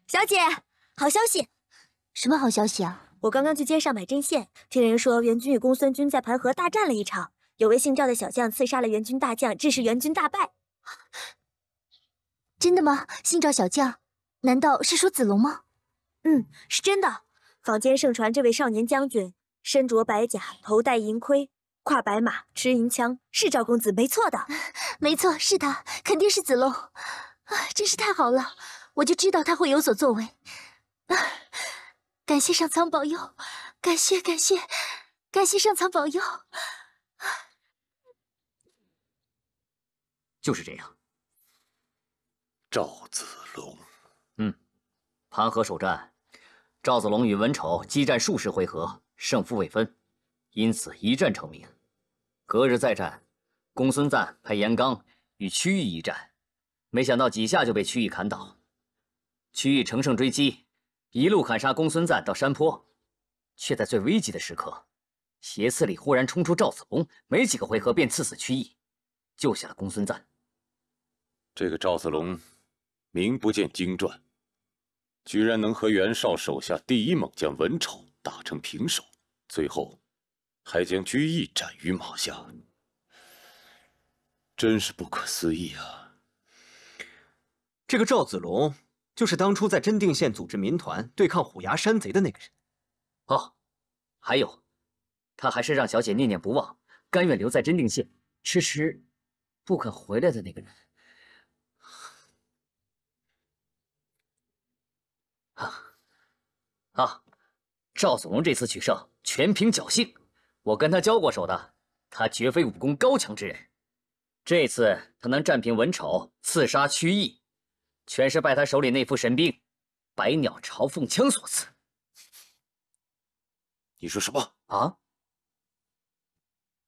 小姐，好消息！什么好消息啊？我刚刚去街上买针线，听人说援军与公孙军在盘河大战了一场，有位姓赵的小将刺杀了援军大将，致使援军大败。真的吗？姓赵小将，难道是说子龙吗？是真的。坊间盛传这位少年将军身着白甲，头戴银盔，跨白马，持银枪，是赵公子没错的。没错，是他，肯定是子龙。真是太好了，我就知道他会有所作为。感谢上苍保佑，感谢上苍保佑。就是这样。赵子龙，盘河首战，赵子龙与文丑激战数十回合，胜负未分，因此一战成名。隔日再战，公孙瓒派严刚与曲义一战，没想到几下就被曲义砍倒。曲义乘胜追击，一路砍杀公孙瓒到山坡，却在最危急的时刻，斜刺里忽然冲出赵子龙，没几个回合便刺死曲义，救下了公孙瓒。这个赵子龙名不见经传，居然能和袁绍手下第一猛将文丑打成平手，最后还将居易斩于马下，真是不可思议啊！这个赵子龙就是当初在真定县组织民团对抗虎牙山贼的那个人。哦，还有，他还是让小姐念念不忘，甘愿留在真定县，迟迟不肯回来的那个人。赵子龙这次取胜全凭侥幸，我跟他交过手的，他绝非武功高强之人。这次他能战平文丑，刺杀曲义，全是拜他手里那副神兵百鸟朝凤枪所赐。你说什么啊？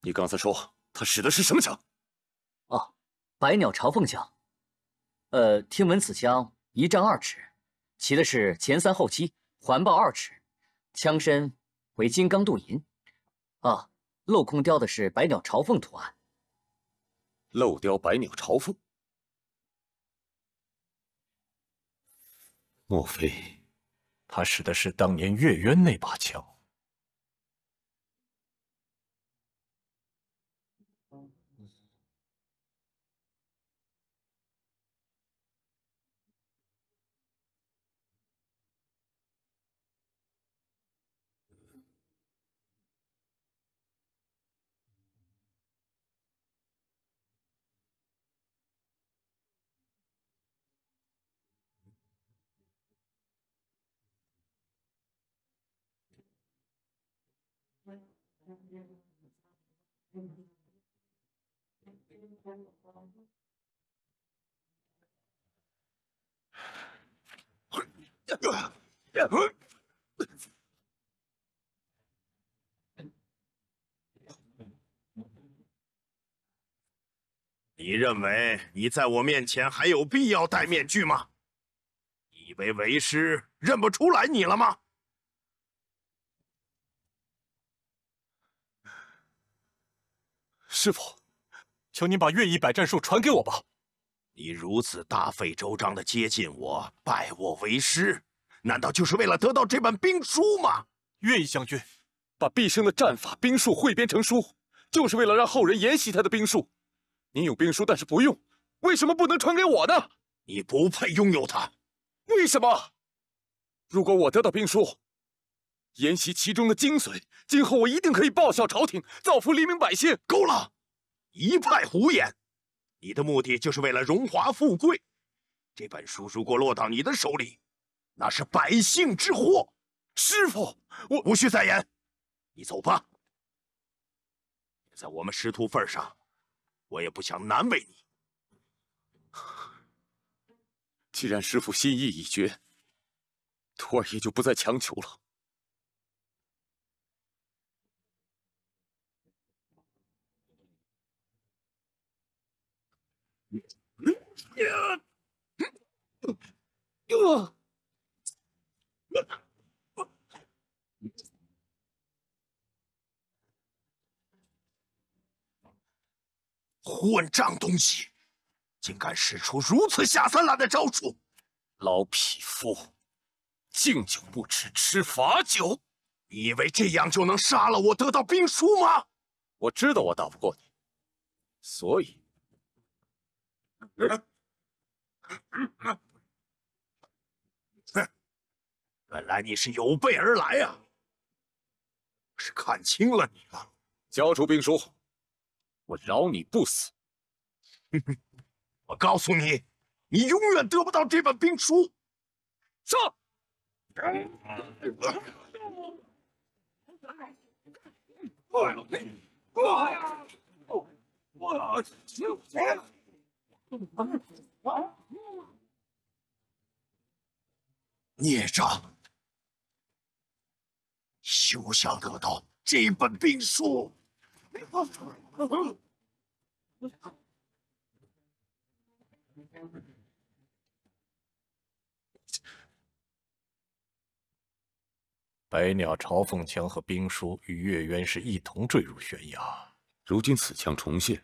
你刚才说他使的是什么枪？哦，百鸟朝凤枪。听闻此枪一丈2尺，骑的是前3后7，环抱2尺，枪身为金刚镀银。镂空雕的是百鸟朝凤图案。镂雕百鸟朝凤？莫非他使的是当年岳渊那把枪？你认为你在我面前还有必要戴面具吗？以为为师认不出来你了吗？师傅，求您把乐毅百战术传给我吧。你如此大费周章的接近我，拜我为师，难道就是为了得到这本兵书吗？乐毅将军把毕生的战法、兵术汇编成书，就是为了让后人研习他的兵术。您有兵书，但是不用，为什么不能传给我呢？你不配拥有它。为什么？如果我得到兵书，研习其中的精髓，今后我一定可以报效朝廷，造福黎民百姓。够了，一派胡言！你的目的就是为了荣华富贵。这本书如果落到你的手里，那是百姓之祸。师傅，我无需再言，你走吧。在我们师徒份上，我也不想难为你。既然师傅心意已决，徒儿也就不再强求了。混账东西，竟敢使出如此下三滥的招数！老匹夫，敬酒不吃吃罚酒。你以为这样就能杀了我，得到兵书吗？我知道我打不过你，所以。原来你是有备而来啊！我是看清了你了。交出兵书，我饶你不死。我告诉你，你永远得不到这本兵书。上！孽障！休想得到这本兵书！百鸟朝凤枪和兵书与月渊是一同坠入悬崖。如今此枪重现，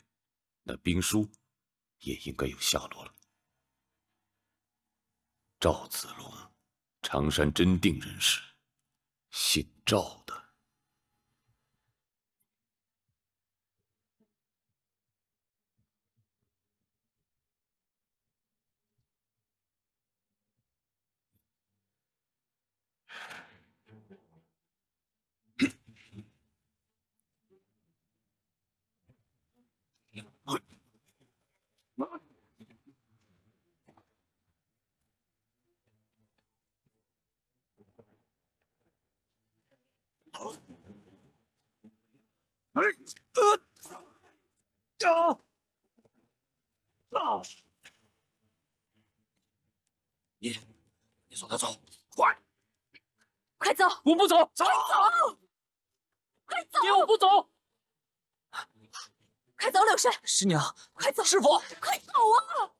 那兵书也应该有下落了。赵子龙，常山真定人士，姓赵的。你送他走，快！快走！我不走，走！快走！爹，我不走！快走，柳氏！师娘，快走！师傅，快走啊！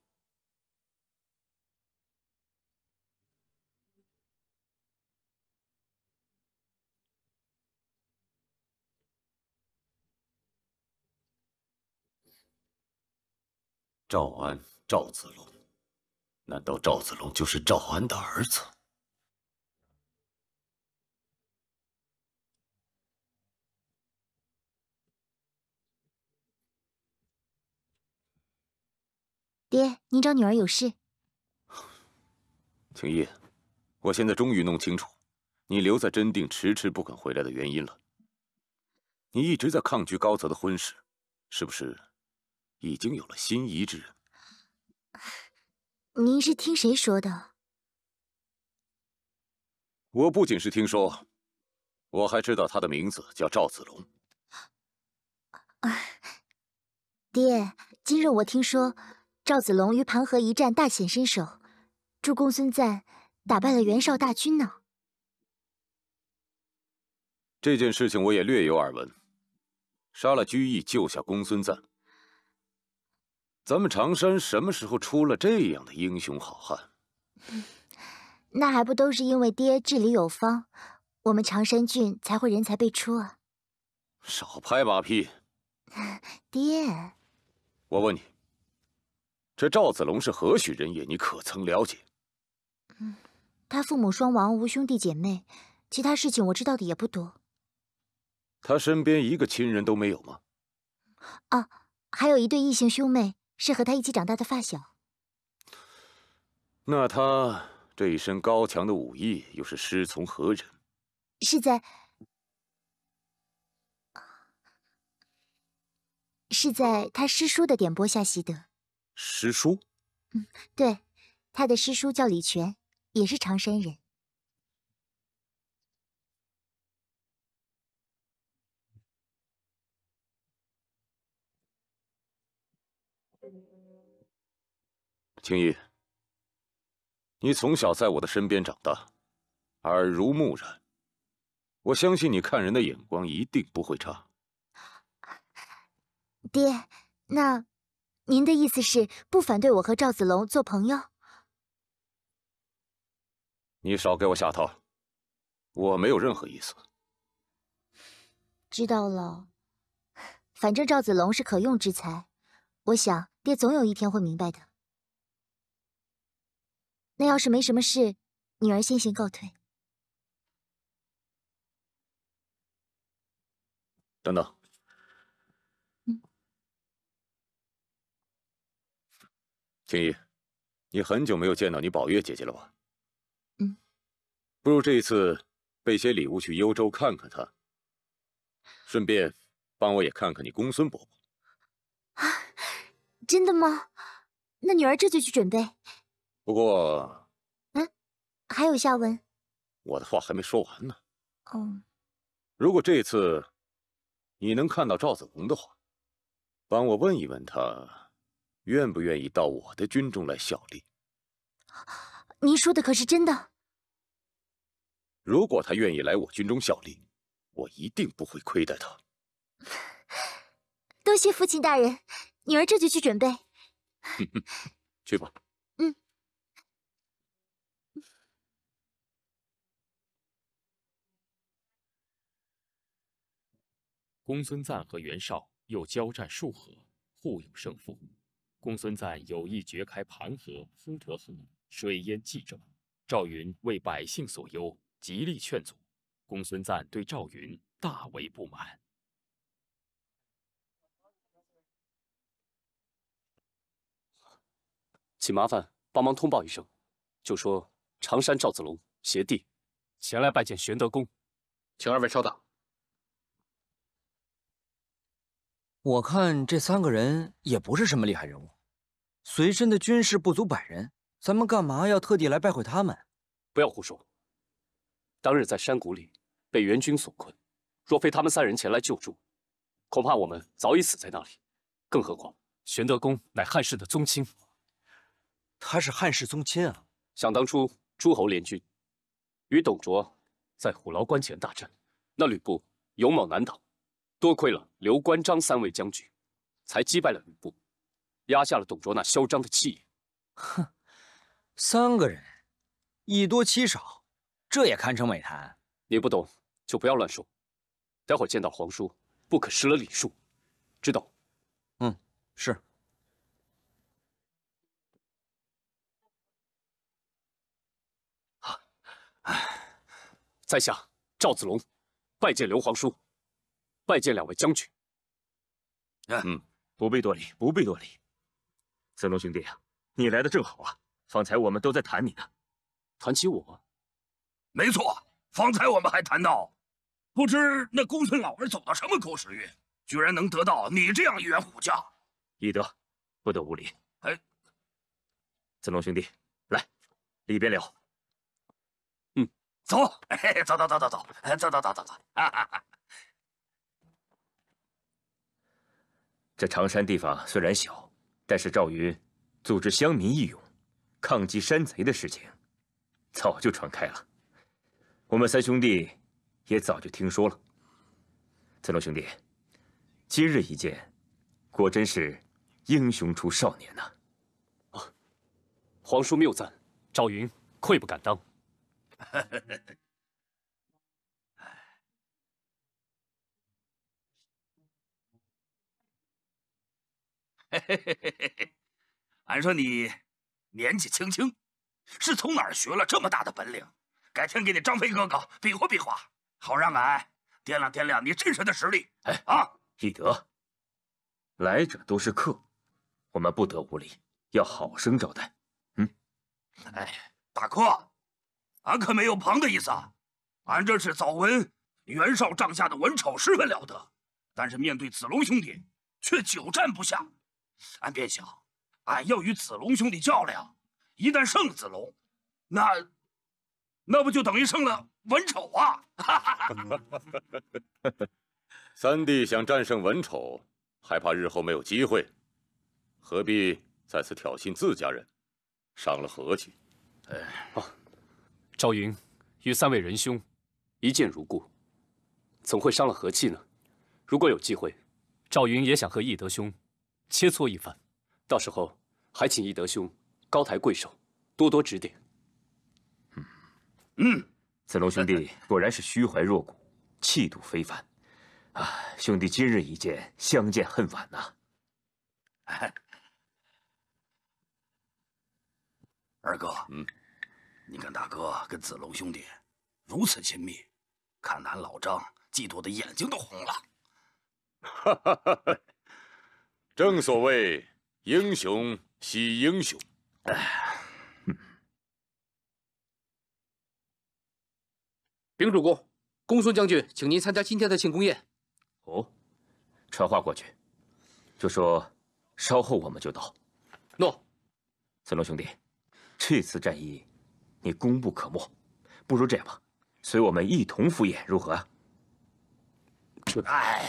赵安，赵子龙，难道赵子龙就是赵安的儿子？爹，您找女儿有事？青叶，我现在终于弄清楚你留在真定迟迟不肯回来的原因了。你一直在抗拒高泽的婚事，是不是已经有了心仪之人？您是听谁说的？我不仅是听说，我还知道他的名字叫赵子龙。爹，今日我听说赵子龙于盘河一战大显身手，助公孙瓒打败了袁绍大军呢。这件事情我也略有耳闻。杀了居易，救下公孙瓒。咱们常山什么时候出了这样的英雄好汉？那还不都是因为爹治理有方，我们常山郡才会人才辈出啊！少拍马屁！爹，我问你，这赵子龙是何许人也？你可曾了解？他父母双亡，无兄弟姐妹，其他事情我知道的也不多。他身边一个亲人都没有吗？啊，还有一对异姓兄妹，是和他一起长大的发小。那他这一身高强的武艺，又是师从何人？是在他师叔的点拨下习得。师叔？对，他的师叔叫李全，也是常山人。青衣，你从小在我的身边长大，耳濡目染，我相信你看人的眼光一定不会差。爹，那您的意思是不反对我和赵子龙做朋友？你少给我下套，我没有任何意思。知道了，反正赵子龙是可用之才，我想爹总有一天会明白的。那要是没什么事，女儿先行告退。等等。青衣，你很久没有见到你宝月姐姐了吧？不如这一次备些礼物去幽州看看她，顺便帮我也看看你公孙伯伯。啊，真的吗？那女儿这就去准备。不过，还有下文？我的话还没说完呢。哦，如果这次你能看到赵子龙的话，帮我问一问他，愿不愿意到我的军中来效力？您说的可是真的？如果他愿意来我军中效力，我一定不会亏待他。多谢父亲大人，女儿这就去准备。去吧。公孙瓒和袁绍又交战数合，互有胜负。公孙瓒有意掘开盘河、夫德河，水淹冀州。赵云为百姓所忧，极力劝阻。公孙瓒对赵云大为不满。请麻烦帮忙通报一声，就说常山赵子龙携弟前来拜见玄德公，请二位稍等。我看这3个人也不是什么厉害人物，随身的军士不足100人，咱们干嘛要特地来拜会他们？不要胡说。当日在山谷里被援军所困，若非他们3人前来救助，恐怕我们早已死在那里。更何况玄德公乃汉室的宗亲。他是汉室宗亲啊！想当初诸侯联军与董卓在虎牢关前大战，那吕布勇猛难挡，多亏了刘关张3位将军，才击败了吕布，压下了董卓那嚣张的气焰。哼，3个人，以多欺少，这也堪称美谈。你不懂就不要乱说，待会儿见到皇叔，不可失了礼数，知道？是。在下赵子龙，拜见刘皇叔，拜见2位将军。不必多礼，不必多礼。子龙兄弟啊，你来的正好啊！方才我们都在谈你呢。谈起我？没错，方才我们还谈到，不知那公孙老儿走到什么狗屎运，居然能得到你这样一员虎将。懿德，不得无礼。子龙兄弟，来，里边聊。走，走，这常山地方虽然小，但是赵云组织乡民义勇，抗击山贼的事情，早就传开了。我们3兄弟也早就听说了。子龙兄弟，今日一见，果真是英雄出少年呐！皇叔谬赞，赵云愧不敢当。俺说你年纪轻轻，是从哪儿学了这么大的本领？改天给你张飞哥哥比划比划，好让俺掂量掂量你真实的实力。懿德，来者都是客，我们不得无礼，要好生招待。大哥，俺可没有旁的意思啊！俺这是早闻袁绍帐下的文丑十分了得，但是面对子龙兄弟却久战不下。俺便想，俺要与子龙兄弟较量，一旦胜了子龙，那不就等于胜了文丑啊三弟想战胜文丑，害怕日后没有机会，何必再次挑衅自家人，伤了和气？赵云与3位仁兄一见如故，怎会伤了和气呢？如果有机会，赵云也想和懿德兄切磋一番，到时候还请懿德兄高抬贵手，多多指点。子龙兄弟果然是虚怀若谷，气度非凡。兄弟今日一见，相见恨晚呐。二哥，你看大哥跟子龙兄弟如此亲密，看俺老张嫉妒的眼睛都红了。哈哈哈哈！正所谓英雄惜英雄。禀主公，公孙将军请您参加今天的庆功宴。哦，传话过去，就说稍后我们就到。诺。子龙兄弟，这次战役你功不可没，不如这样吧，随我们一同赴宴，如何啊？哎，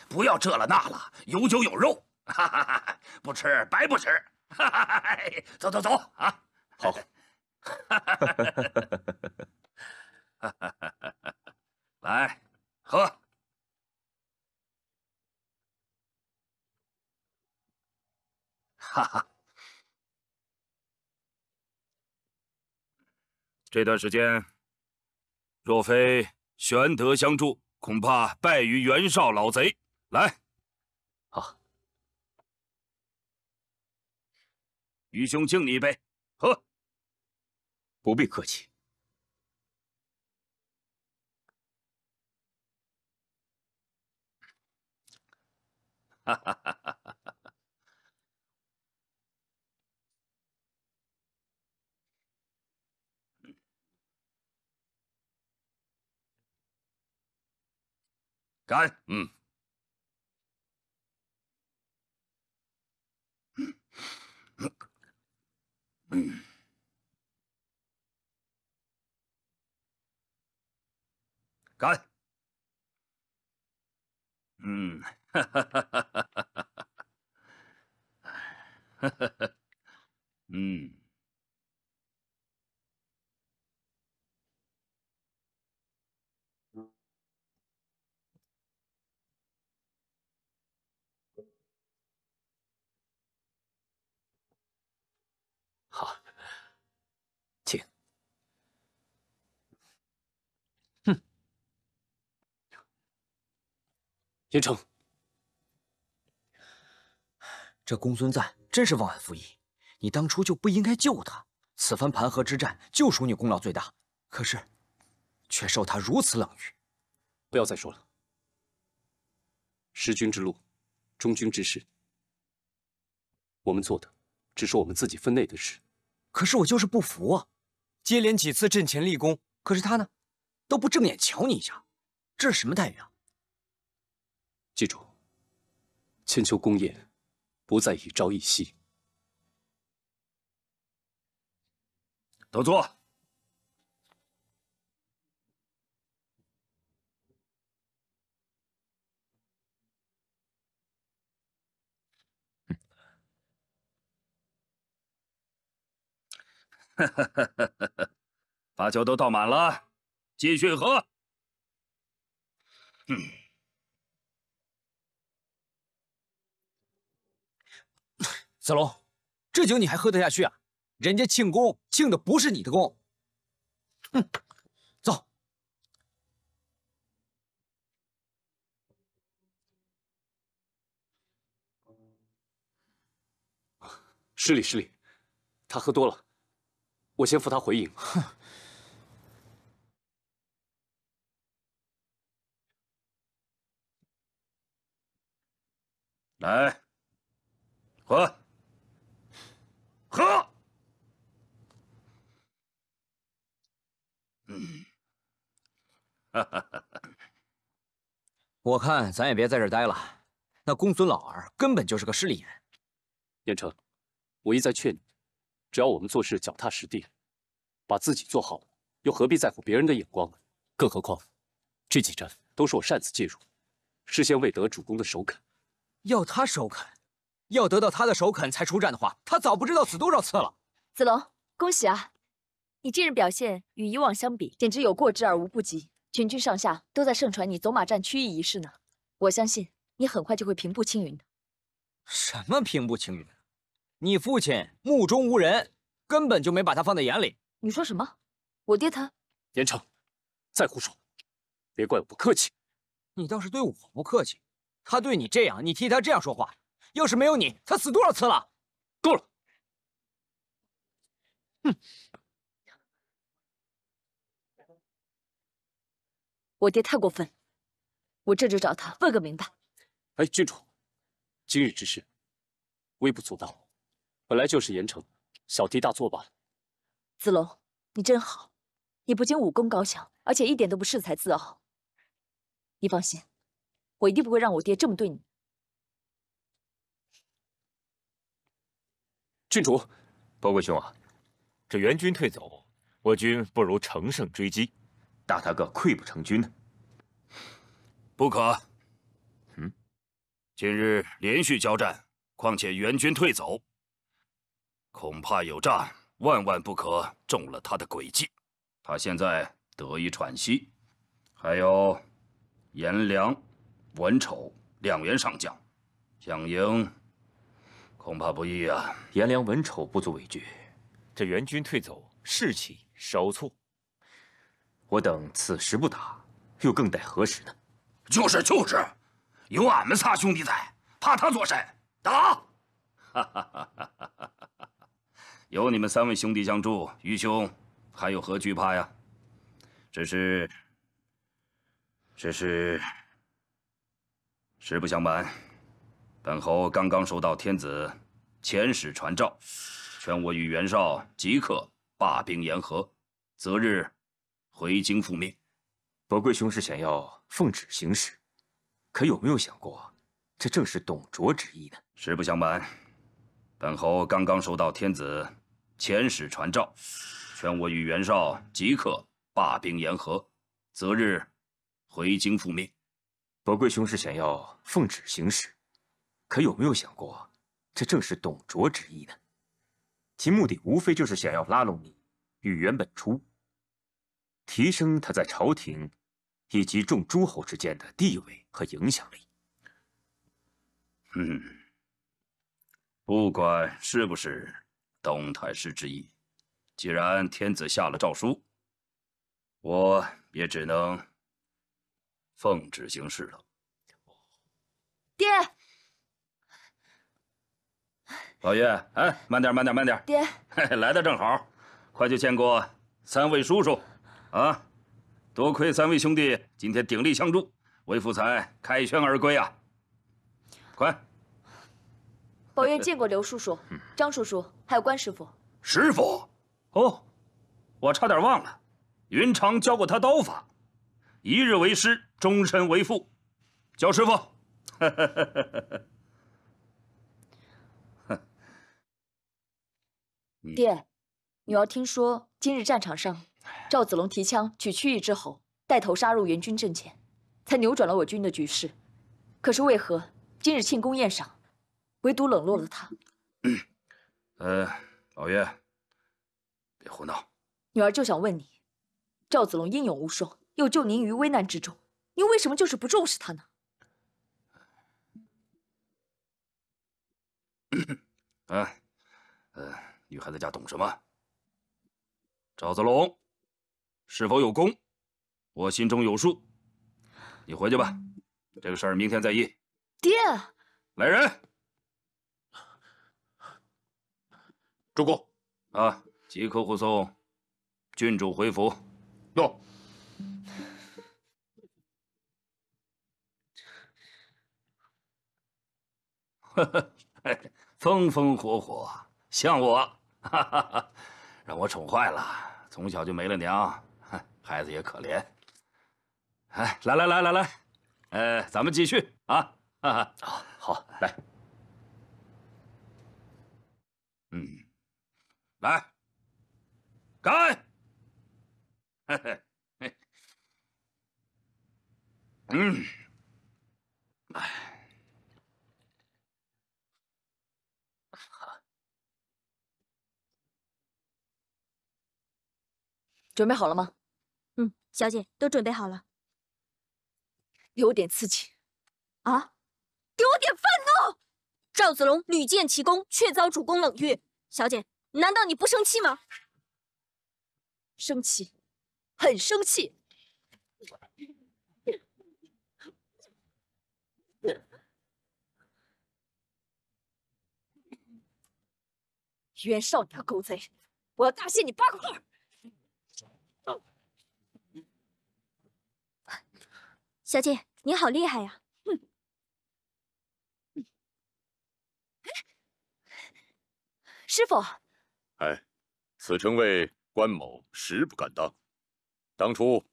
不要这了那了，有酒有肉，哈哈哈，不吃白不吃。哈哈哈，走走走啊！好。来，喝。哈哈。这段时间，若非玄德相助，恐怕败于袁绍老贼。来，好，愚兄敬你一杯，喝。不必客气。哈哈哈哈哈！干！干！哈哈哈哈哈！哈哈哈，好，请。严城，这公孙瓒真是忘恩负义，你当初就不应该救他。此番盘河之战就属你功劳最大，可是却受他如此冷遇。不要再说了。识君之路，忠君之事，我们做的只是我们自己分内的事。可是我就是不服啊！接连几次阵前立功，可是他呢，都不正眼瞧你一下，这是什么待遇啊？记住，千秋功业不在一朝一夕。都坐。哈哈哈哈哈！把酒都倒满了，继续喝。子龙，这酒你还喝得下去啊？人家庆功庆的不是你的功。走。失礼失礼，他喝多了，我先扶他回营。来，喝。喝。我看咱也别在这儿待了，那公孙老儿根本就是个势利眼。严城，我一再劝你，只要我们做事脚踏实地，把自己做好了，又何必在乎别人的眼光呢？更何况，这几战都是我擅自介入，事先未得主公的首肯。要他首肯，要得到他的首肯才出战的话，他早不知道死多少次了。子龙，恭喜啊！你近日表现与以往相比，简直有过之而无不及。全军上下都在盛传你走马战曲意一事呢。我相信你很快就会平步青云的。什么平步青云？你父亲目中无人，根本就没把他放在眼里。你说什么？我爹他……严城，再胡说，别怪我不客气。你倒是对我不客气，他对你这样，你替他这样说话。要是没有你，他死多少次了？够了！我爹太过分了，我这就找他问个明白。哎，郡主，今日之事，微不足道，本来就是严惩，小题大做罢了。子龙，你真好，你不仅武功高强，而且一点都不恃才自傲。你放心，我一定不会让我爹这么对你。郡主，包贵兄啊，这援军退走，我军不如乘胜追击，打他个溃不成军呢。不可。今日连续交战，况且援军退走，恐怕有诈，万万不可中了他的诡计。他现在得以喘息，还有颜良、文丑2员上将，相迎恐怕不易啊。颜良、文丑不足为惧，这援军退走，士气稍挫。我等此时不打，又更待何时呢？就是，有俺们仨兄弟在，怕他做甚？打！有你们3位兄弟相助，愚兄还有何惧怕呀？只是实不相瞒，本侯刚刚收到天子遣使传诏，劝我与袁绍即刻罢兵言和，择日回京复命。伯贵兄是想要奉旨行事，可有没有想过，这正是董卓之意呢？实不相瞒，本侯刚刚收到天子遣使传诏，劝我与袁绍即刻罢兵言和，择日回京复命。伯贵兄是想要奉旨行事，可有没有想过，这正是董卓之意呢？其目的无非就是想要拉拢你与袁本初，提升他在朝廷以及众诸侯之间的地位和影响力。不管是不是董太师之意，既然天子下了诏书，我也只能奉旨行事了。爹，老爷，哎，慢点。爹，来的正好，快去见过3位叔叔啊！多亏3位兄弟今天鼎力相助，为父才凯旋而归啊！快！宝月见过刘叔叔、张叔叔，还有关师傅。师傅，哦，我差点忘了，云长教过他刀法，一日为师，终身为父。焦师傅，爹，女儿听说今日战场上，赵子龙提枪取曲义之后，带头杀入援军阵前，才扭转了我军的局势。可是为何今日庆功宴上，唯独冷落了他？老爷，别胡闹。女儿就想问你，赵子龙英勇无双，又救您于危难之中，您为什么就是不重视他呢？女孩子家懂什么？赵子龙是否有功，我心中有数。你回去吧，这个事儿明天再议。爹，来人！主公，即刻护送郡主回府。诺。风风火火，像我，让我宠坏了，从小就没了娘，孩子也可怜。哎，来，咱们继续啊！好，来，来，干！准备好了吗？小姐都准备好了。给我点刺激！啊！给我点愤怒！赵子龙屡建奇功，却遭主公冷遇。小姐，难道你不生气吗？生气，很生气。袁绍，你个狗贼！我要大卸你8个块！小姐，你好厉害呀！师傅，哎，此称谓关某实不敢当。当初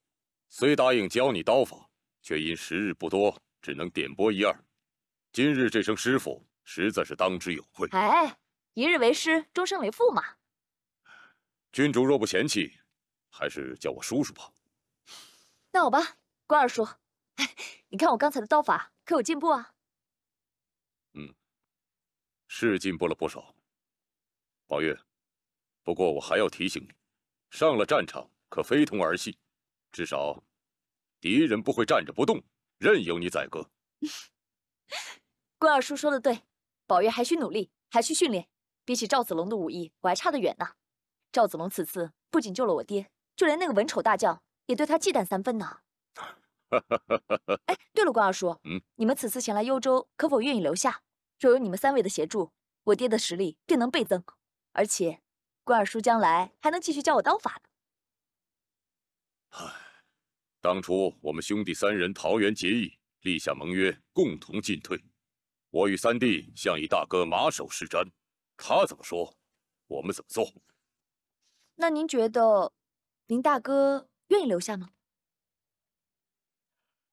虽答应教你刀法，却因时日不多，只能点拨一二。今日这声师傅，实在是当之有愧。哎，一日为师，终身为父嘛。君主若不嫌弃，还是叫我叔叔吧。那好吧，关二叔，你看我刚才的刀法可有进步啊？是进步了不少。宝月，不过我还要提醒你，上了战场可非同儿戏，至少敌人不会站着不动，任由你宰割。关二叔说的对，宝月还需努力，还需训练。比起赵子龙的武艺，我还差得远呢。赵子龙此次不仅救了我爹，就连那个文丑大将也对他忌惮3分呢。哎，对了，关二叔，你们此次前来幽州，可否愿意留下？若有你们3位的协助，我爹的实力定能倍增。而且，关二叔将来还能继续教我刀法呢。当初我们兄弟3人桃园结义，立下盟约，共同进退。我与三弟向以大哥马首是瞻，他怎么说，我们怎么做。那您觉得，您大哥愿意留下吗？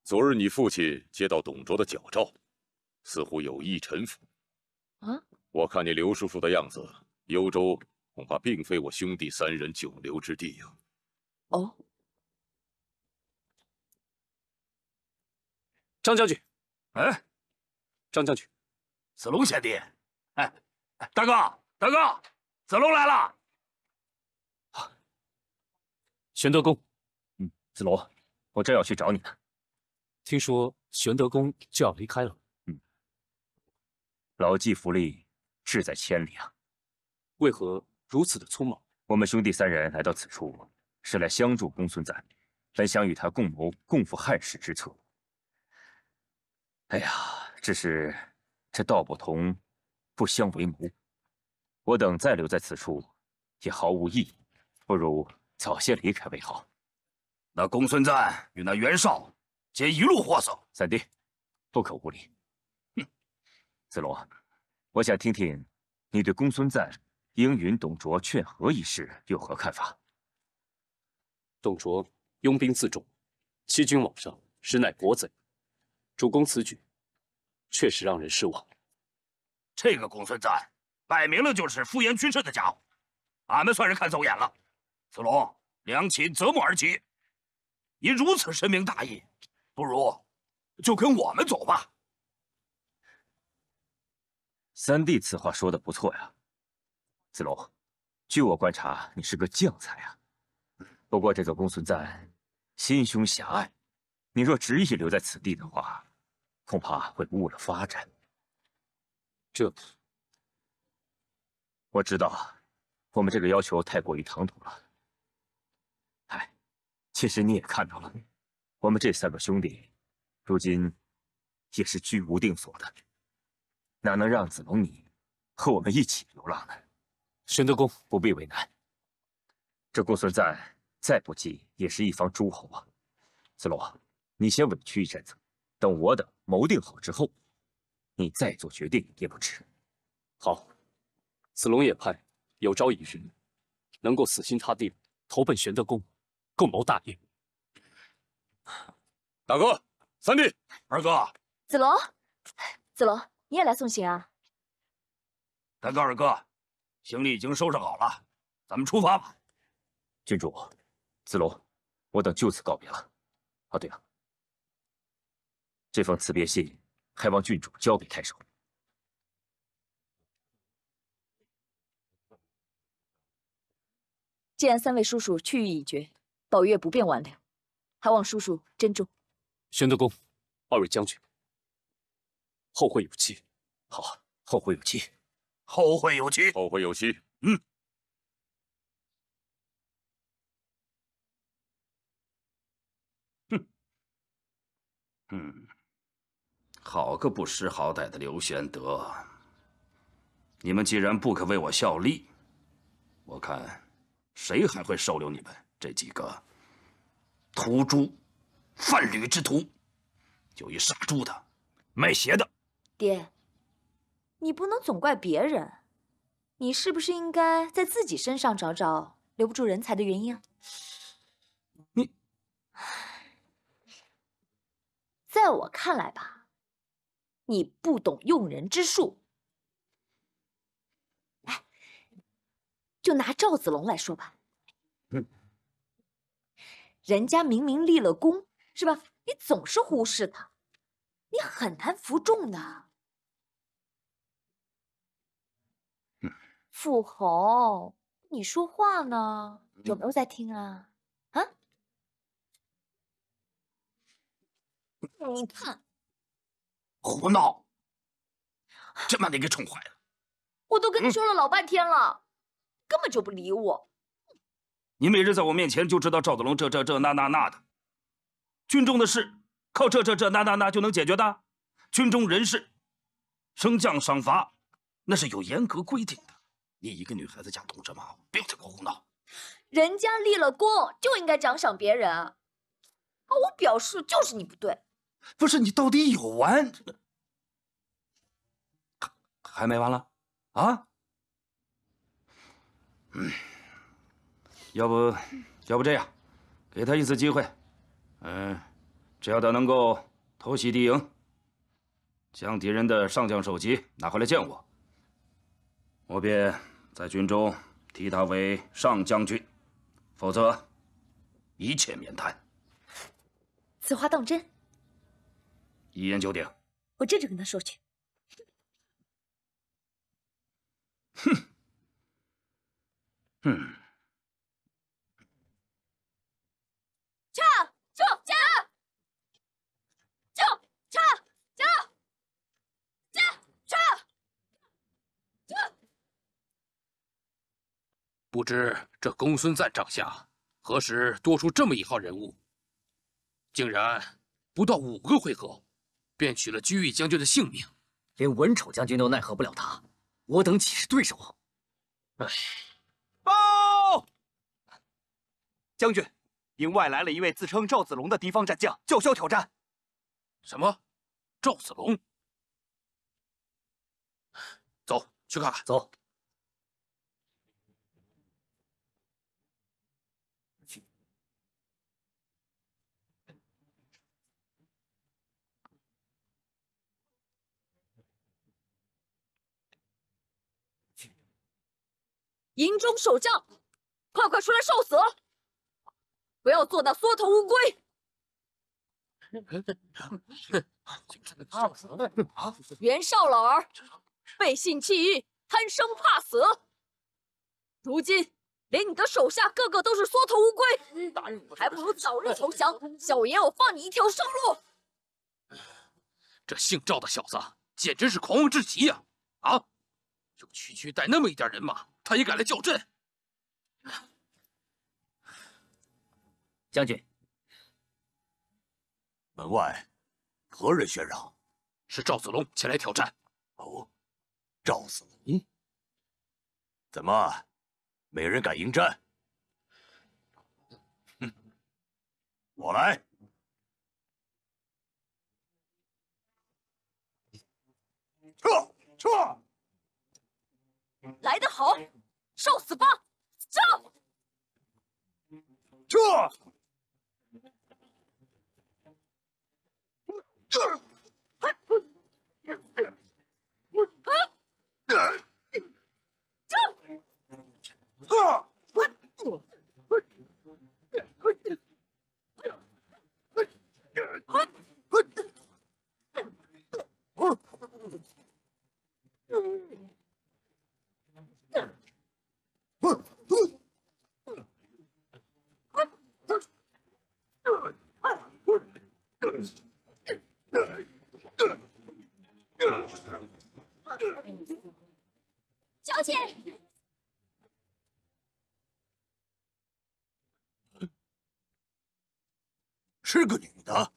昨日你父亲接到董卓的矫诏，似乎有意臣服。我看你刘叔叔的样子，幽州恐怕并非我兄弟3人久留之地呀。哦，张将军，哎，张将军，子龙贤弟，哎，大哥，子龙来了。玄德公，子龙，我正要去找你呢。听说玄德公就要离开了。老骥伏枥，志在千里啊！为何如此的匆忙？我们兄弟3人来到此处，是来相助公孙瓒，本想与他共谋共赴汉室之策。哎呀，只是这道不同，不相为谋。我等再留在此处，也毫无意义，不如早些离开为好。那公孙瓒与那袁绍，皆一路货色。三弟，不可无礼。子龙，我想听听你对公孙瓒应允董卓劝和一事有何看法？董卓拥兵自重，欺君罔上，实乃国贼。主公此举，确实让人失望。这个公孙瓒，摆明了就是敷衍君臣的家伙，俺们算是看走眼了。子龙，良禽择木而栖，你如此深明大义，不如就跟我们走吧。三弟此话说的不错呀，子龙，据我观察，你是个将才啊。不过这个公孙瓒心胸狭隘，你若执意留在此地的话，恐怕会误了发展。这，我知道，我们这个要求太过于唐突了。哎，其实你也看到了，我们这3个兄弟，如今也是居无定所的。哪能让子龙你和我们一起流浪呢？玄德公不必为难。这公孙瓒再不济也是一方诸侯啊。子龙，你先委屈一阵子，等我等谋定好之后，你再做决定也不迟。好，子龙也派有朝一日能够死心塌地投奔玄德公，共谋大业。大哥，三弟，二哥，子龙，你也来送行啊？大哥，二哥，行李已经收拾好了，咱们出发吧。郡主，子龙，我等就此告别了。哦，对了，这封辞别信还望郡主交给太守。既然3位叔叔去意已决，宝月不便挽留，还望叔叔珍重。玄德公，2位将军，后会有期。好，后会有期。后会有期。后会有期。好个不识好歹的刘玄德！你们既然不肯为我效力，我看谁还会收留你们这几个屠猪、贩履之徒？就一傻猪的，卖鞋的。爹，你不能总怪别人，你是不是应该在自己身上找找留不住人才的原因啊？你，在我看来吧，你不懂用人之术。哎，就拿赵子龙来说吧，人家明明立了功，是吧？你总是忽视他，你很难服众的。傅红，你说话呢？有没有在听啊？啊？你看，胡闹！真把你给宠坏了。我都跟你说了老半天了，根本就不理我。你每日在我面前就知道赵子龙这那的，军中的事靠这那就能解决的？军中人事升降赏罚那是有严格规定的。你一个女孩子家懂什么？不要再给我胡闹！人家立了功就应该奖赏别人啊！我表示就是你不对。不是你到底有完？还没完了啊？要不这样，给他一次机会，只要他能够偷袭敌营，将敌人的上将首级拿回来见我，我便在军中提他为上将军，否则一切免谈。此话当真？一言九鼎。我这就跟他说去。不知这公孙瓒帐下何时多出这么一号人物，竟然不到5个回合，便取了居易将军的性命，连文丑将军都奈何不了他，我等岂是对手？唉！报！将军，营外来了一位自称赵子龙的敌方战将，叫嚣挑战。什么？赵子龙？走，去看看。走。营中守将，快出来受死！不要做那缩头乌龟！袁绍老儿背信弃义，贪生怕死，如今连你的手下个个都是缩头乌龟，还不如早日投降，小爷我放你一条生路。这姓赵的小子简直是狂妄至极呀！啊，就区带那么一点人马，他也敢来叫阵？将军，门外何人喧嚷？是赵子龙前来挑战。哦，赵子龙，怎么没人敢迎战？我来。撤！来得好，受死吧！上！撤！小姐，是个女的。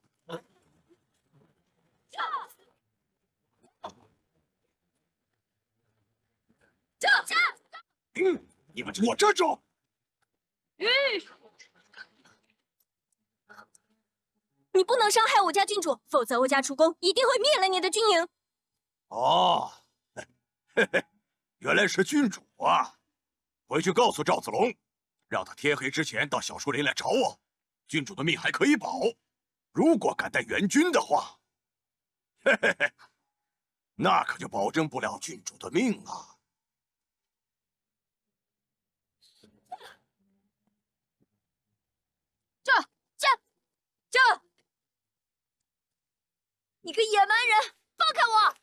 你们给我站住！你不能伤害我家郡主，否则我家主公一定会灭了你的军营。哦，嘿嘿，原来是郡主啊！回去告诉赵子龙，让他天黑之前到小树林来找我。郡主的命还可以保，如果敢带援军的话，嘿嘿嘿，那可就保证不了郡主的命啊！这！你个野蛮人，放开我！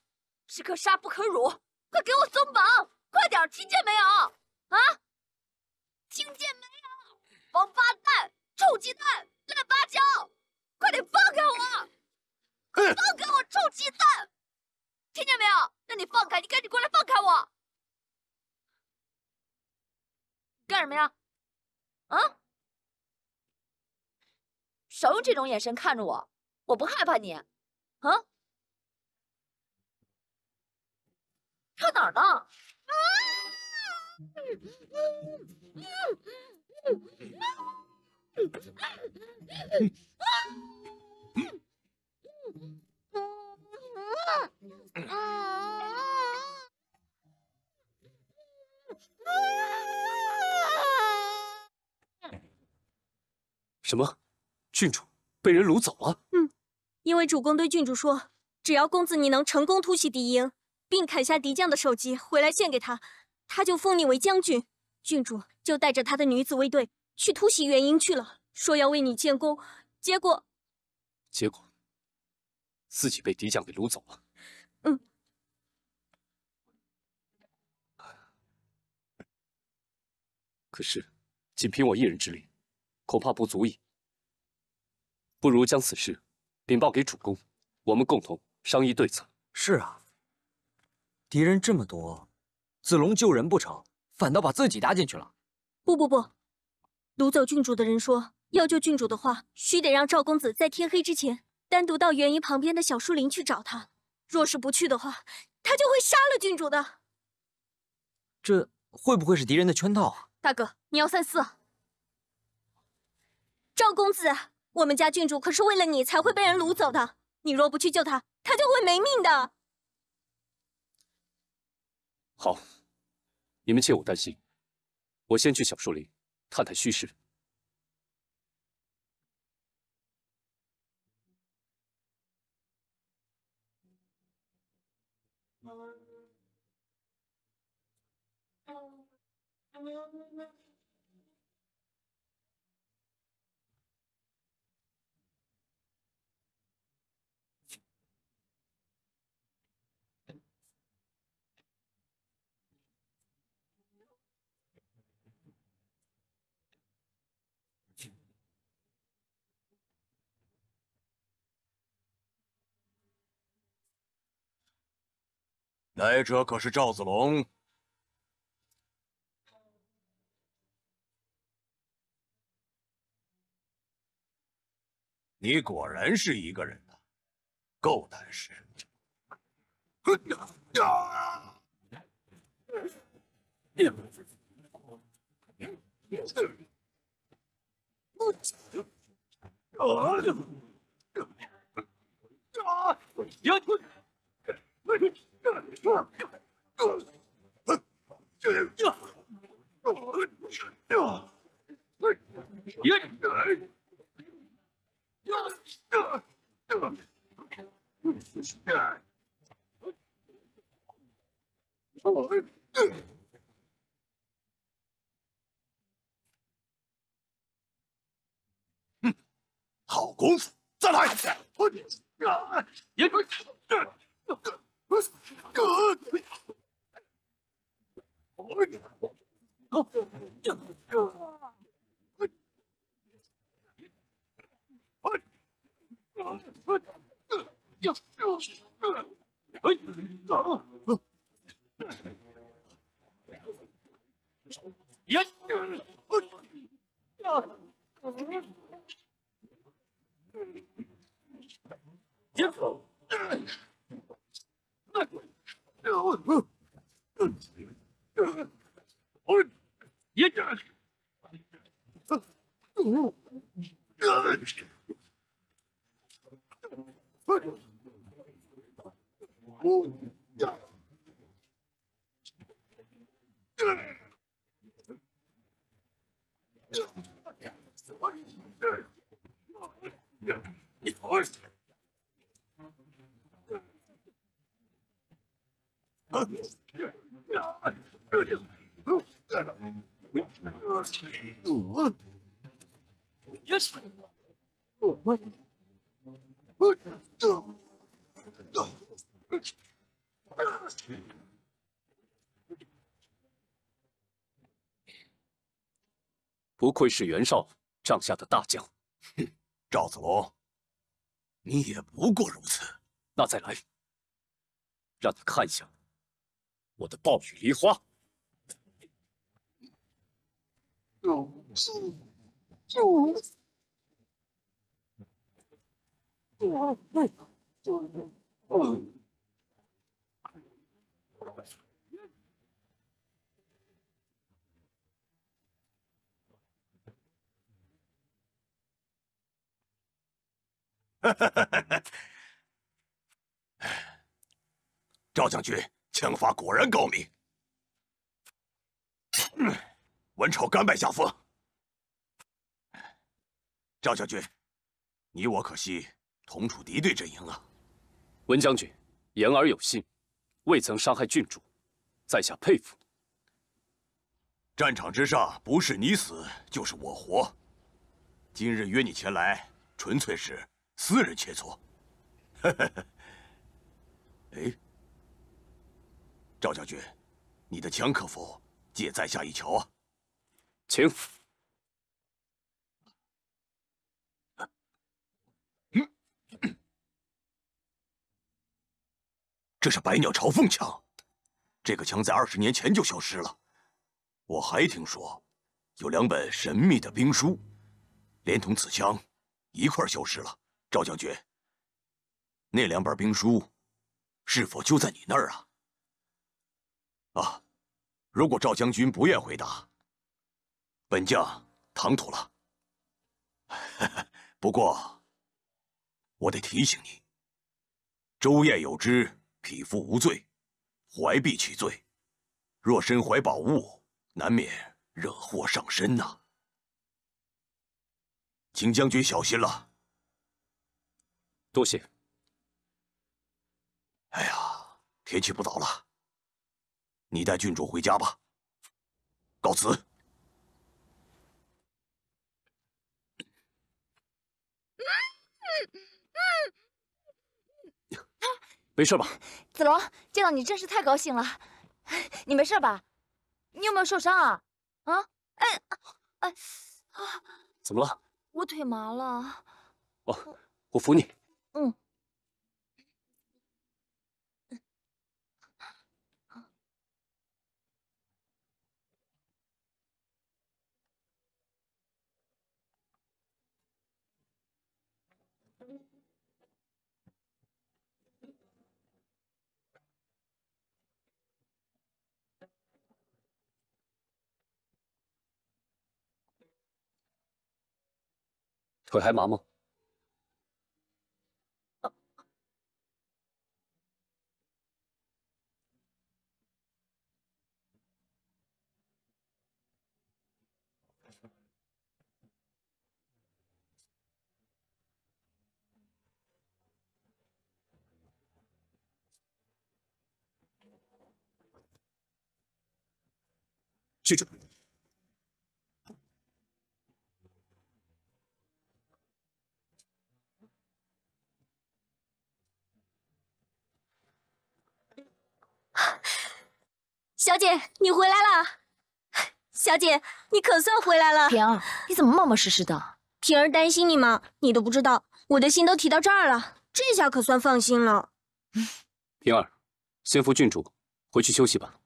士可杀不可辱，快给我松绑！快点，听见没有？啊？听见没有？王八蛋，臭鸡蛋，烂芭蕉！快点放开我！快放开我，臭鸡蛋！听见没有？让你放开，你赶紧过来放开我！干什么呀？啊？少用这种眼神看着我，我不害怕你。啊？看哪儿呢？什么？郡主被人掳走了？因为主公对郡主说，只要公子你能成功突袭敌营，并砍下敌将的首级回来献给他，他就封你为将军。郡主就带着他的女子卫队去突袭援营去了，说要为你建功。结果自己被敌将给掳走了。可是仅凭我一人之力，恐怕不足以。不如将此事禀报给主公，我们共同商议对策。是啊，敌人这么多，子龙救人不成，反倒把自己搭进去了。不，掳走郡主的人说，要救郡主的话，须得让赵公子在天黑之前单独到园营旁边的小树林去找他。若是不去的话，他就会杀了郡主的。这会不会是敌人的圈套啊？大哥，你要三思啊！赵公子，我们家郡主可是为了你才会被人掳走的，你若不去救她，她就会没命的。好，你们切勿担心，我先去小树林探探虚实。来者可是赵子龙。你果然是一个人呐，够胆识。好功夫，再来！不愧是袁绍帐下的大将。赵子龙，你也不过如此。那再来，让你看一下我的暴雨梨花。赵将军枪法果然高明。文丑甘拜下风。赵将军，你我可惜同处敌对阵营啊。文将军言而有信，未曾伤害郡主，在下佩服。战场之上，不是你死就是我活。今日约你前来，纯粹是私人切磋。哎，赵将军，你的枪可否借在下一瞧啊？请。这是百鸟朝凤枪，这个枪在20年前就消失了。我还听说，有2本神秘的兵书，连同此枪一块消失了。赵将军，那2本兵书是否就在你那儿啊？啊，如果赵将军不愿回答，本将唐突了。不过，我得提醒你，舟夜有之，匹夫无罪，怀璧其罪。若身怀宝物，难免惹祸上身呐。请将军小心了。多谢。哎呀，天气不早了，你带郡主回家吧。告辞。没事吧？子龙，见到你真是太高兴了。你没事吧？你有没有受伤啊？啊？哎啊！怎么了？我腿麻了。哦，我扶你。嗯。腿还麻吗？郡主，小姐，你回来了。小姐，你可算回来了。平儿，你怎么冒冒失失的？平儿担心你嘛，你都不知道，我的心都提到这儿了，这下可算放心了。平儿，先扶郡主回去休息吧。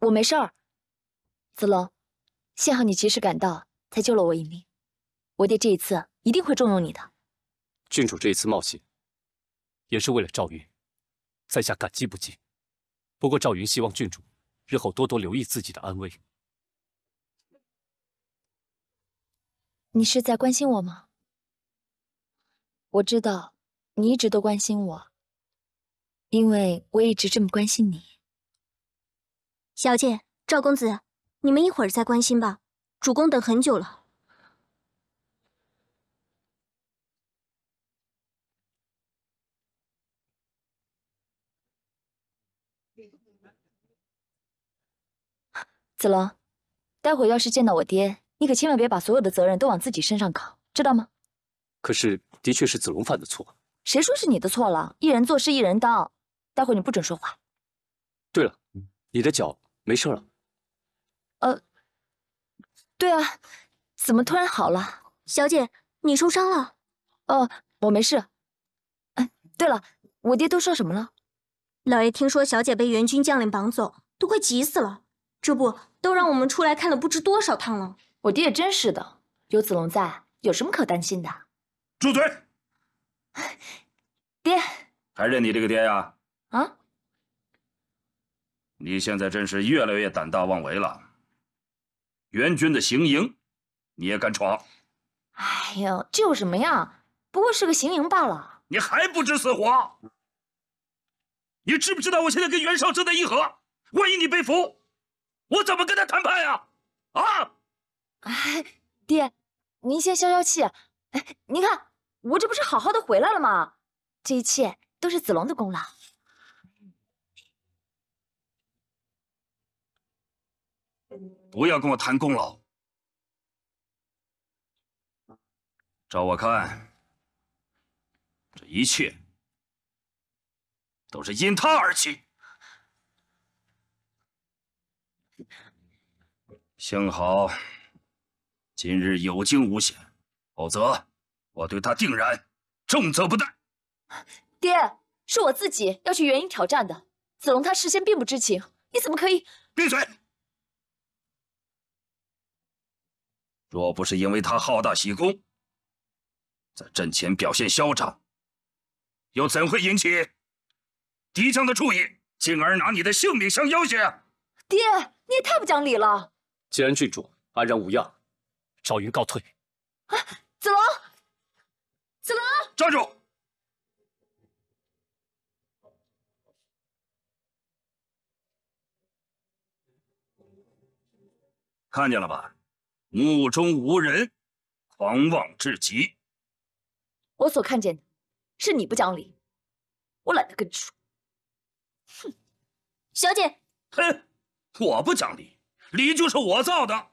我没事儿。子龙，幸好你及时赶到，才救了我一命。我爹这一次一定会重用你的。郡主这一次冒险，也是为了赵云，在下感激不尽。不过赵云希望郡主日后多多留意自己的安危。你是在关心我吗？我知道你一直都关心我，因为我一直这么关心你。小姐，赵公子，你们一会儿再关心吧，主公等很久了。子龙，待会要是见到我爹，你可千万别把所有的责任都往自己身上搞，知道吗？可是，的确是子龙犯的错。谁说是你的错了？一人做事一人当。待会你不准说话。对了，你的脚没事了？对啊，怎么突然好了？小姐，你受伤了？哦，我没事。对了，我爹都说什么了？老爷听说小姐被援军将领绑走，都快急死了。这不，都让我们出来看了不知多少趟了。我爹也真是的，有子龙在，有什么可担心的？住嘴！爹，还认你这个爹呀？啊？你现在真是越来越胆大妄为了。援军的行营，你也敢闯？哎呦，这有什么呀？不过是个行营罢了。你还不知死活？你知不知道我现在跟袁绍正在议和？万一你被俘，我怎么跟他谈判呀？啊！哎，爹，您先消消气。哎，您看，我这不是好好的回来了吗？这一切都是子龙的功劳。不要跟我谈功劳。照我看，这一切都是因他而起。幸好今日有惊无险，否则我对他定然重责不贷。爹，是我自己要去元营挑战的，子龙他事先并不知情，你怎么可以？闭嘴！若不是因为他好大喜功，在阵前表现嚣张，又怎会引起敌将的注意，进而拿你的性命相要挟？爹，你也太不讲理了！既然郡主安然无恙，赵云告退。啊，子龙，子龙，站住！看见了吧？目中无人，狂妄至极。我所看见的是你不讲理，我懒得跟你说。哼，小姐，哼，我不讲理，理就是我造的。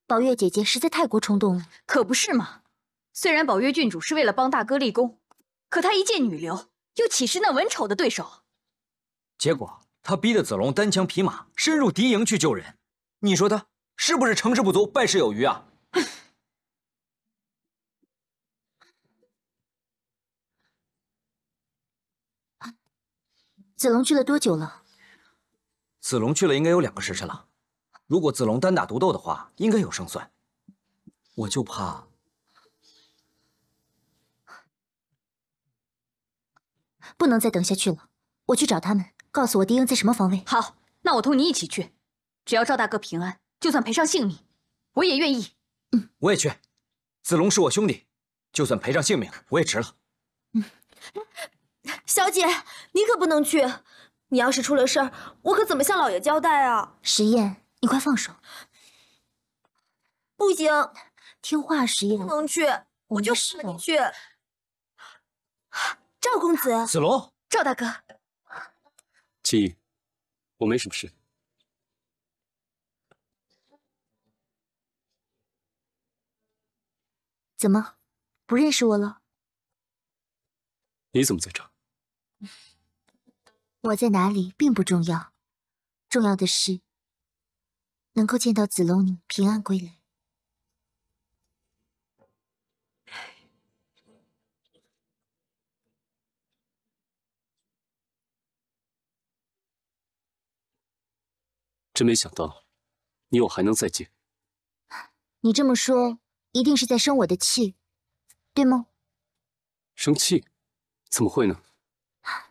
宝月姐姐实在太过冲动了，可不是嘛？虽然宝月郡主是为了帮大哥立功，可她一介女流，又岂是那文丑的对手？结果他逼得子龙单枪匹马深入敌营去救人，你说他是不是成事不足败事有余啊？子龙去了多久了？子龙去了应该有2个时辰了。如果子龙单打独斗的话，应该有胜算。我就怕……不能再等下去了，我去找他们，告诉我敌营在什么方位。好，那我同你一起去。只要赵大哥平安，就算赔上性命，我也愿意。我也去。子龙是我兄弟，就算赔上性命，我也值了。小姐，你可不能去！你要是出了事儿，我可怎么向老爷交代啊？石燕，你快放手！不行，听话，石燕，不能去，我就不能去。赵公子，子龙，赵大哥，青衣，我没什么事。怎么，不认识我了？你怎么在这儿？我在哪里并不重要，重要的是能够见到子龙你平安归来。真没想到，你我还能再见。你这么说，一定是在生我的气，对吗？生气？怎么会呢？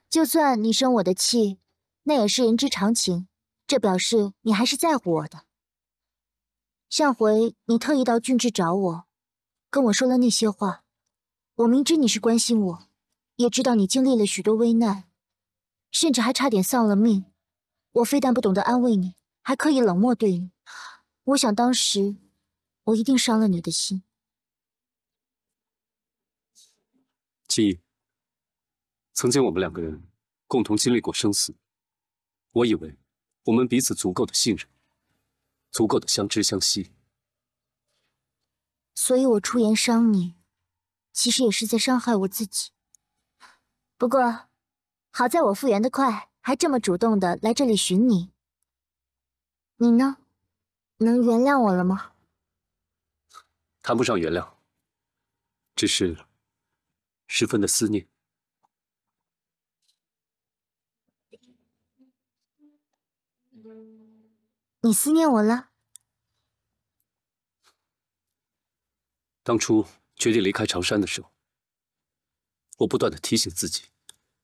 就算你生我的气，那也是人之常情。这表示你还是在乎我的。上回你特意到郡治找我，跟我说了那些话，我明知你是关心我，也知道你经历了许多危难，甚至还差点丧了命。我非但不懂得安慰你，还刻意冷漠对你。我想当时我一定伤了你的心。青衣，曾经我们两个人共同经历过生死，我以为我们彼此足够的信任，足够的相知相惜。所以我出言伤你，其实也是在伤害我自己。不过，好在我复原的快，还这么主动的来这里寻你。你呢？能原谅我了吗？谈不上原谅，只是十分的思念。你思念我了？当初决定离开长山的时候，我不断的提醒自己，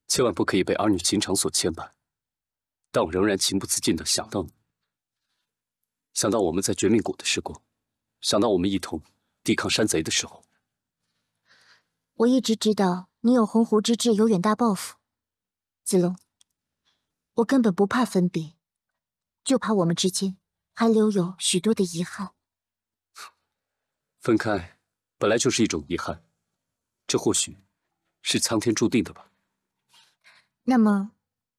千万不可以被儿女情长所牵绊，但我仍然情不自禁的想到你，想到我们在绝命谷的时光，想到我们一同抵抗山贼的时候。我一直知道你有鸿鹄之志，有远大抱负。子龙，我根本不怕分别，就怕我们之间还留有许多的遗憾。分开本来就是一种遗憾，这或许是苍天注定的吧。那么，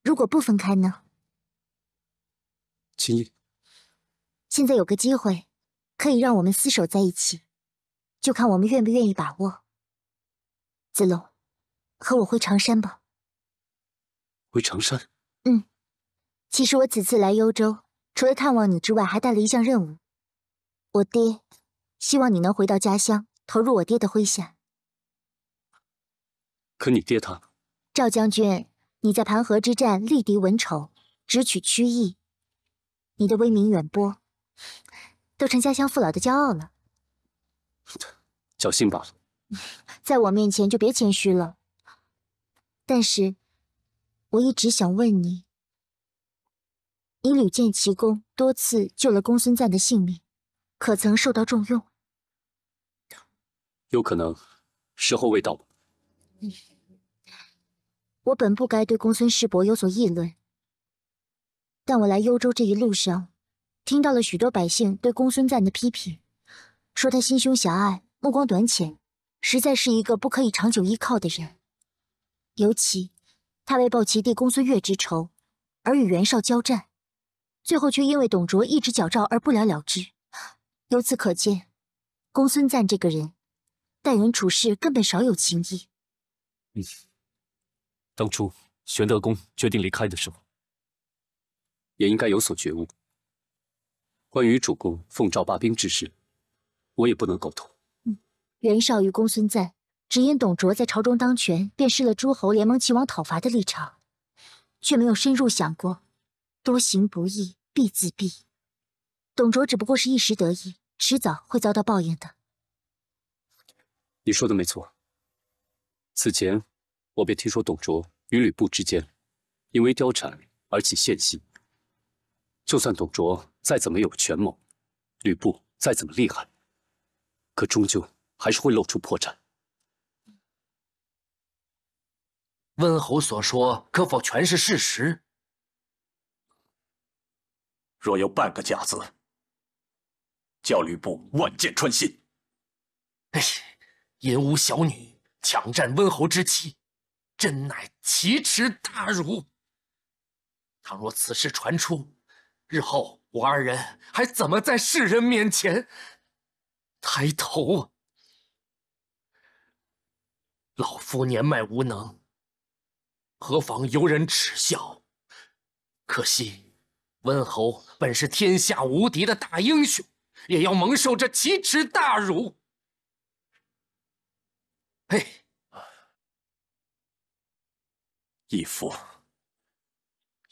如果不分开呢？青衣，现在有个机会，可以让我们厮守在一起，就看我们愿不愿意把握。子龙，和我回长山吧。回长山？嗯，其实我此次来幽州，除了探望你之外，还带了一项任务。我爹希望你能回到家乡，投入我爹的麾下。可你爹他……赵将军，你在盘河之战力敌文丑，直取曲邑，你的威名远播，都成家乡父老的骄傲了。侥幸罢了。在我面前就别谦虚了。但是，我一直想问你，你屡建奇功，多次救了公孙瓒的性命，可曾受到重用？有可能，时候未到吧。我本不该对公孙师伯有所议论，但我来幽州这一路上，听到了许多百姓对公孙瓒的批评，说他心胸狭隘，目光短浅，实在是一个不可以长久依靠的人。尤其他为报其弟公孙越之仇，而与袁绍交战，最后却因为董卓一直矫诏而不了了之。由此可见，公孙瓒这个人待人处事根本少有情义。当初玄德公决定离开的时候，也应该有所觉悟。关于主公奉诏罢兵之事，我也不能苟同。袁绍与公孙瓒只因董卓在朝中当权，便失了诸侯联盟齐王讨伐的立场，却没有深入想过多行不义必自毙。董卓只不过是一时得意，迟早会遭到报应的。你说的没错。此前我便听说董卓与吕布之间因为貂蝉而起嫌隙。就算董卓再怎么有权谋，吕布再怎么厉害，可终究还是会露出破绽。温侯所说可否全是事实？若有半个假字，叫吕布万箭穿心。哎，淫污小女，抢占温侯之妻，真乃奇耻大辱！倘若此事传出，日后我二人还怎么在世人面前抬头啊？老夫年迈无能，何妨由人耻笑？可惜温侯本是天下无敌的大英雄，也要蒙受这奇耻大辱。嘿，义父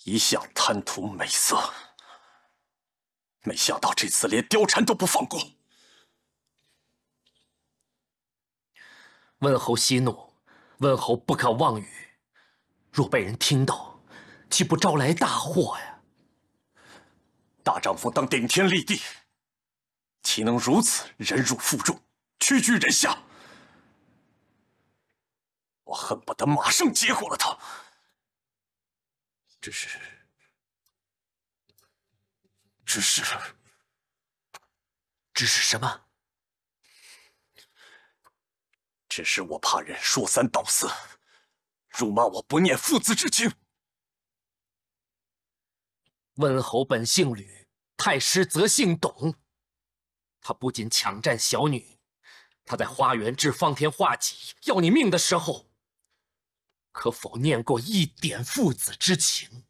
一向贪图美色，没想到这次连貂蝉都不放过。温侯息怒，温侯不可妄语，若被人听到，岂不招来大祸呀？大丈夫当顶天立地，岂能如此忍辱负重，屈居人下？恨不得马上结果了他。只是，只是什么？只是我怕人说三道四，辱骂我不念父子之情。温侯本姓吕，太师则姓董。他不仅抢占小女，他在花园置方天画戟要你命的时候，可否念过一点父子之情？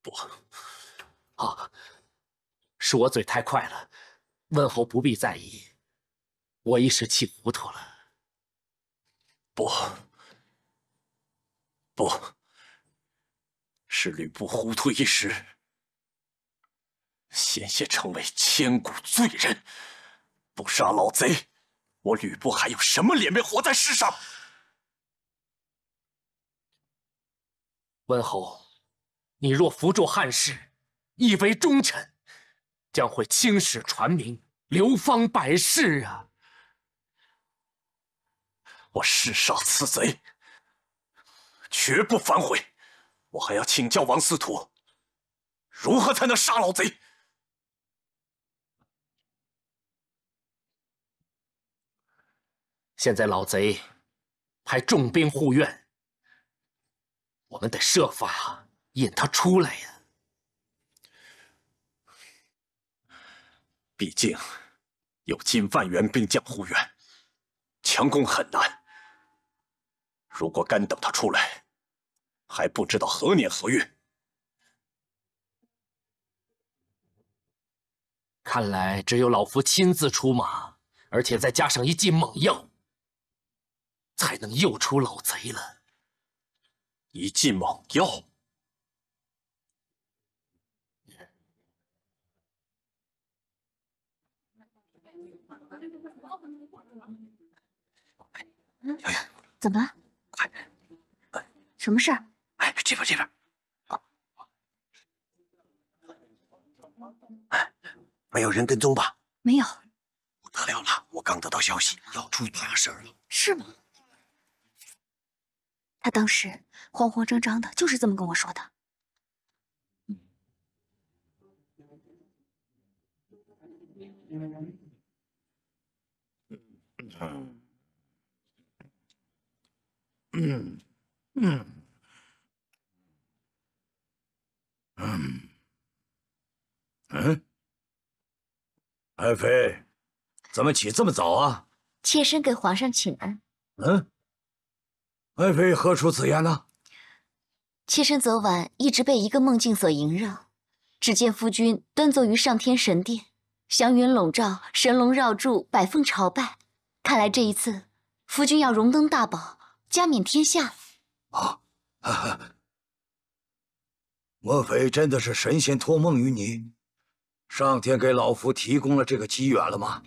不，啊，是我嘴太快了，温侯不必在意，我一时气糊涂了。不，是吕布糊涂一时，险些成为千古罪人。不杀老贼，我吕布还有什么脸面活在世上？温侯，你若扶助汉室，以为忠臣，将会青史传名，流芳百世啊！我誓杀此贼，绝不反悔。我还要请教王司徒，如何才能杀老贼？现在老贼派重兵护院，我们得设法引他出来呀。毕竟有近万员兵将护院，强攻很难。如果干等他出来，还不知道何年何月。看来只有老夫亲自出马，而且再加上一剂猛药，才能诱出老贼了。一剂猛药？小月，怎么了？快，什么事儿？哎，这边。没有人跟踪吧？没有。不得了了，我刚得到消息，要出大事了。是吗？他当时慌慌张张的，就是这么跟我说的。爱妃，怎么起这么早啊？妾身给皇上请安。爱妃何出此言呢？妾身昨晚一直被一个梦境所萦绕，只见夫君端坐于上天神殿，祥云笼罩，神龙绕柱，百凤朝拜。看来这一次，夫君要荣登大宝，加冕天下了。莫非真的是神仙托梦于你？上天给老夫提供了这个机缘了吗？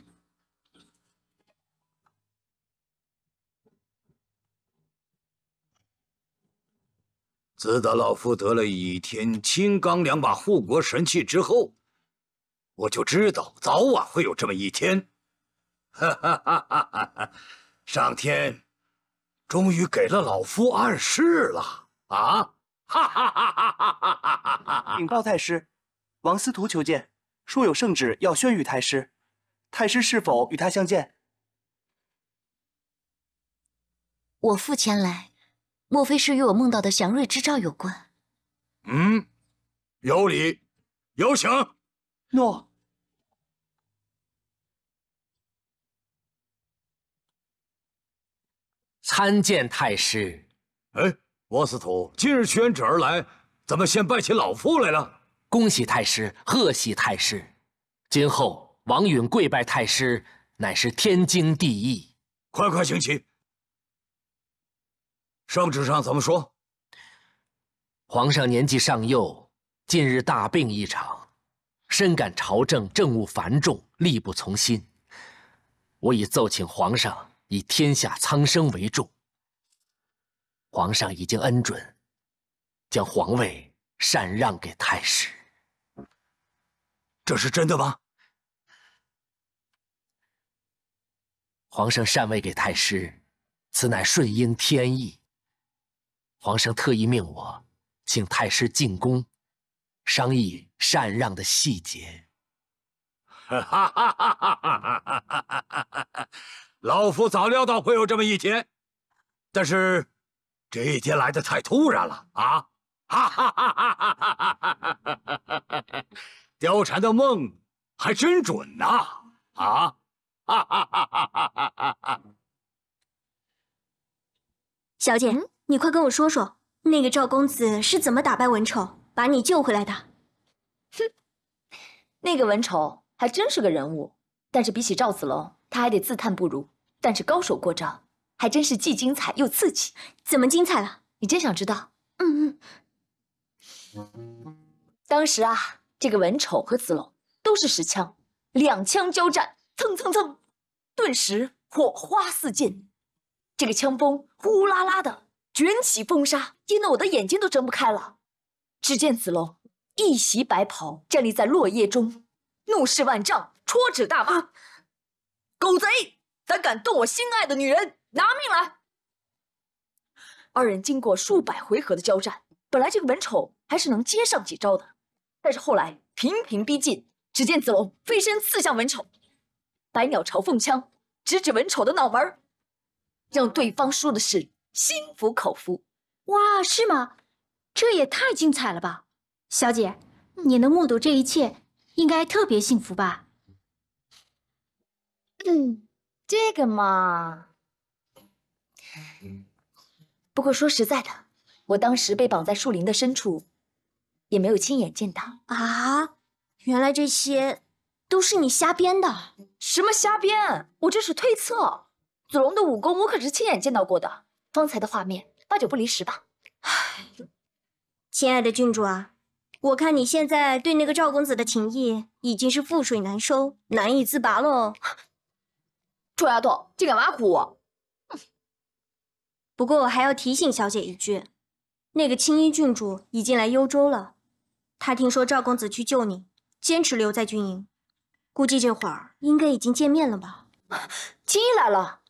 自打老夫得了倚天、青钢两把护国神器之后，我就知道早晚会有这么一天。上天终于给了老夫暗示了啊！禀报太师，王司徒求见，说有圣旨要宣谕太师，太师是否与他相见？我父前来，莫非是与我梦到的祥瑞之兆有关？有理，有请。诺。参见太师。哎，王司徒，今日屈原旨而来，怎么先拜起老夫来了？恭喜太师，贺喜太师！今后王允跪拜太师，乃是天经地义。快请起。圣旨上怎么说？皇上年纪尚幼，近日大病一场，深感朝政政务繁重，力不从心。我已奏请皇上以天下苍生为重。皇上已经恩准，将皇位禅让给太师。这是真的吗？皇上禅位给太师，此乃顺应天意。皇上特意命我请太师进宫，商议禅让的细节。老夫早料到会有这么一天，但是这一天来的太突然了啊！貂蝉的梦还真准呐！啊！小姐，你快跟我说说，那个赵公子是怎么打败文丑，把你救回来的？哼，那个文丑还真是个人物，但是比起赵子龙，他还得自叹不如。但是高手过招，还真是既精彩又刺激。怎么精彩了？你真想知道？当时啊，这个文丑和子龙都是持枪，两枪交战，蹭蹭蹭，顿时火花四溅。这个枪锋呼啦啦的卷起风沙，溅得我的眼睛都睁不开了。只见子龙一袭白袍站立在落叶中，怒视万丈，戳指大骂：“狗贼！胆敢动我心爱的女人，拿命来！”二人经过数百回合的交战，本来这个文丑还是能接上几招的，但是后来频频逼近，只见子龙飞身刺向文丑，百鸟朝凤枪直指文丑的脑门，让对方输的是心服口服。哇，是吗？这也太精彩了吧！小姐，你能目睹这一切，应该特别幸福吧？这个嘛……不过说实在的，我当时被绑在树林的深处，也没有亲眼见到啊！原来这些都是你瞎编的。什么瞎编？我这是推测。子龙的武功我可是亲眼见到过的，方才的画面8、9不离10吧。亲爱的郡主啊，我看你现在对那个赵公子的情谊已经是覆水难收，难以自拔了。臭丫头，竟敢挖苦我！不过我还要提醒小姐一句，那个青衣郡主已经来幽州了，她听说赵公子去救你，坚持留在军营，估计这会儿应该已经见面了吧？青衣来了。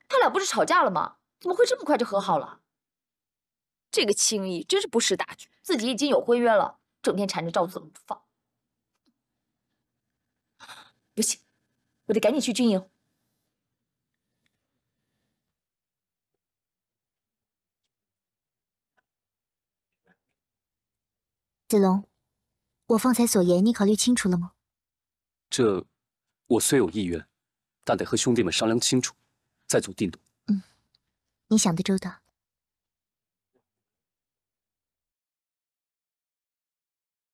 他俩不是吵架了吗？怎么会这么快就和好了？这个青衣真是不识大局，自己已经有婚约了，整天缠着赵子龙不放。不行，我得赶紧去军营。子龙，我方才所言，你考虑清楚了吗？这，我虽有意愿，但得和兄弟们商量清楚，再做定夺。你想得周到。